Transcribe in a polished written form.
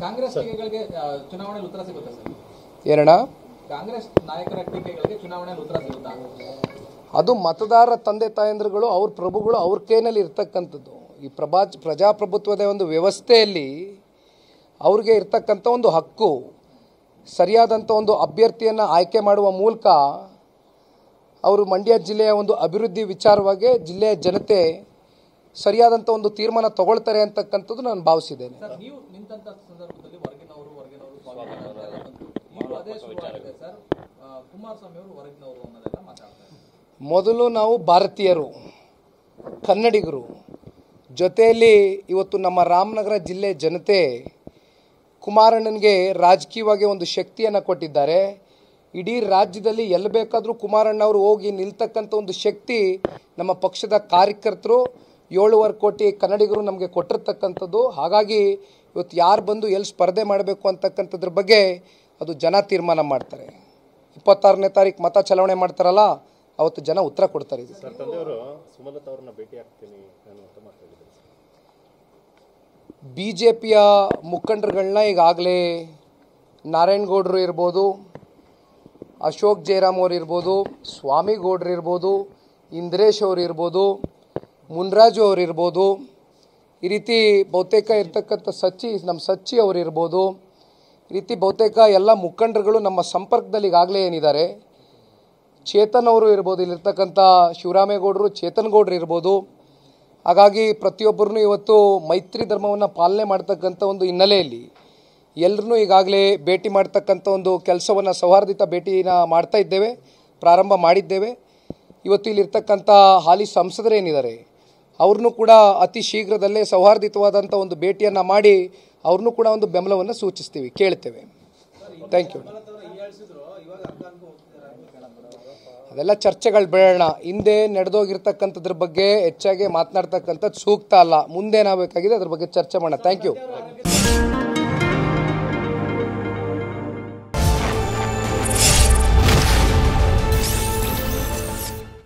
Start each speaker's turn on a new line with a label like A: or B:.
A: ಕಾಂಗ್ರೆಸ್ ಟೀಕೆಗಳಿಗೆ ಚುನಾವಣೆಯಲ್ಲಿ ಉತ್ತರ ಸಿಗುತ್ತೆ ಸರ್?
B: ಏನಣ್ಣ?
A: ಕಾಂಗ್ರೆಸ್ ನಾಯಕರ ಟೀಕೆಗಳಿಗೆ ಚುನಾವಣೆಯಲ್ಲಿ ಉತ್ತರ ಸಿಗುತ್ತಾ?
B: ಅದು ಮತದಾರರ ತಂದೆ ತಾಯಂದ್ರುಗಳು ಅವ್ರ ಪ್ರಭುಗಳು ಅವ್ರ ಕೈನಲ್ಲಿ ಇರ್ತಕ್ಕಂಥದ್ದು. ಈ ಪ್ರಜಾಪ್ರಭುತ್ವದ ಒಂದು ವ್ಯವಸ್ಥೆಯಲ್ಲಿ ಅವ್ರಿಗೆ ಇರ್ತಕ್ಕಂಥ ಒಂದು ಹಕ್ಕು, ಸರಿಯಾದಂಥ ಒಂದು ಅಭ್ಯರ್ಥಿಯನ್ನು ಆಯ್ಕೆ ಮಾಡುವ ಮೂಲಕ ಅವರು ಮಂಡ್ಯ ಜಿಲ್ಲೆಯ ಒಂದು ಅಭಿವೃದ್ಧಿ ವಿಚಾರವಾಗಿ ಜಿಲ್ಲೆಯ ಜನತೆ ಸರಿಯಾದಂಥ ಒಂದು ತೀರ್ಮಾನ ತಗೊಳ್ತಾರೆ ಅಂತಕ್ಕಂಥದ್ದು ನಾನು ಭಾವಿಸಿದ್ದೇನೆ.
A: ನೀವು ನಿಂತಹ ಸಂದರ್ಭದಲ್ಲಿ ಹೊರಗಿನವರು ಅದೇ ಶುರುವಾಗಿದೆ ಸರ್. ಕುಮಾರಸ್ವಾಮಿ ಅವರು ಹೊರಗಿನವರು ಅನ್ನೋದೆಲ್ಲ ಮಾತಾಡ್ತಾರೆ.
B: ಮೊದಲು ನಾವು ಭಾರತೀಯರು, ಕನ್ನಡಿಗರು, ಜೊತೆಯಲ್ಲಿ ಇವತ್ತು ನಮ್ಮ ರಾಮನಗರ ಜಿಲ್ಲೆ ಜನತೆ ಕುಮಾರಣ್ಣನಿಗೆ ರಾಜಕೀಯವಾಗಿ ಒಂದು ಶಕ್ತಿಯನ್ನು ಕೊಟ್ಟಿದ್ದಾರೆ. ಇಡೀ ರಾಜ್ಯದಲ್ಲಿ ಎಲ್ಲಿ ಬೇಕಾದರೂ ಕುಮಾರಣ್ಣ ಅವರು ಹೋಗಿ ನಿಲ್ತಕ್ಕಂಥ ಒಂದು ಶಕ್ತಿ ನಮ್ಮ ಪಕ್ಷದ ಕಾರ್ಯಕರ್ತರು 7.5 ಕೋಟಿ ಕನ್ನಡಿಗರು ನಮಗೆ ಕೊಟ್ಟಿರ್ತಕ್ಕಂಥದ್ದು. ಹಾಗಾಗಿ ಇವತ್ತು ಯಾರು ಬಂದು ಎಲ್ಲಿ ಸ್ಪರ್ಧೆ ಮಾಡಬೇಕು ಅಂತಕ್ಕಂಥದ್ರ ಬಗ್ಗೆ ಅದು ಜನ ತೀರ್ಮಾನ ಮಾಡ್ತಾರೆ. 26ನೇ ತಾರೀಕು ಮತ ಚಲಾವಣೆ ಮಾಡ್ತಾರಲ್ಲ, ಅವತ್ತು ಜನ ಉತ್ತರ ಕೊಡ್ತಾರೆ. BJPಯ ಮುಖಂಡರುಗಳನ್ನ ಈಗಾಗಲೇ ನಾರಾಯಣಗೌಡರು ಇರ್ಬೋದು, ಅಶೋಕ್ ಜಯರಾಮ್ ಅವರು ಇರ್ಬೋದು, ಸ್ವಾಮಿಗೌಡರು ಇರ್ಬೋದು, ಇಂದ್ರೇಶ್ ಅವರು ಇರ್ಬೋದು, ಮುನ್ರಾಜು ಅವರು ಇರ್ಬೋದು, ಈ ರೀತಿ ಬಹುತೇಕ ಇರ್ತಕ್ಕಂಥ ನಮ್ಮ ಸಚ್ಚಿ ಅವರು ಇರ್ಬೋದು, ಈ ರೀತಿ ಬಹುತೇಕ ಎಲ್ಲ ಮುಖಂಡರುಗಳು ನಮ್ಮ ಸಂಪರ್ಕದಲ್ಲಿ ಈಗಾಗಲೇ ಏನಿದ್ದಾರೆ. ಚೇತನ್ ಅವರು ಇರ್ಬೋದು, ಇಲ್ಲಿರ್ತಕ್ಕಂಥ ಶಿವರಾಮೇಗೌಡರು, ಚೇತನ್ ಗೌಡರು ಇರ್ಬೋದು. ಹಾಗಾಗಿ ಪ್ರತಿಯೊಬ್ಬರೂ ಇವತ್ತು ಮೈತ್ರಿ ಧರ್ಮವನ್ನು ಪಾಲನೆ ಮಾಡ್ತಕ್ಕಂಥ ಒಂದು ಹಿನ್ನೆಲೆಯಲ್ಲಿ ಎಲ್ಲರನ್ನೂ ಈಗಾಗಲೇ ಭೇಟಿ ಮಾಡ್ತಕ್ಕಂಥ ಒಂದು ಕೆಲಸವನ್ನು, ಸೌಹಾರ್ದಿತ ಭೇಟಿನ ಮಾಡ್ತಾ ಇದ್ದೇವೆ, ಪ್ರಾರಂಭ ಮಾಡಿದ್ದೇವೆ. ಇವತ್ತು ಇಲ್ಲಿರ್ತಕ್ಕಂಥ ಹಾಲಿ ಸಂಸದರೇನಿದ್ದಾರೆ ಅವ್ರನ್ನೂ ಕೂಡ ಅತಿ ಶೀಘ್ರದಲ್ಲೇ ಸೌಹಾರ್ದಿತವಾದಂಥ ಒಂದು ಭೇಟಿಯನ್ನು ಮಾಡಿ ಅವ್ರನ್ನೂ ಕೂಡ ಒಂದು ಬೆಂಬಲವನ್ನು ಸೂಚಿಸ್ತೀವಿ, ಕೇಳ್ತೇವೆ. Thank you. ಅದೆಲ್ಲ ಚರ್ಚೆಗಳು ಬೇಡ. ಹಿಂದೆ ನಡೆದೋಗಿರ್ತಕ್ಕಂಥದ್ರ ಬಗ್ಗೆ ಹೆಚ್ಚಾಗಿ ಮಾತನಾಡ್ತಕ್ಕಂಥದ್ದು ಸೂಕ್ತ ಅಲ್ಲ. ಮುಂದೇನಾಗಬೇಕಾಗಿದೆ ಅದ್ರ ಬಗ್ಗೆ ಚರ್ಚೆ ಮಾಡೋಣ. Thank you.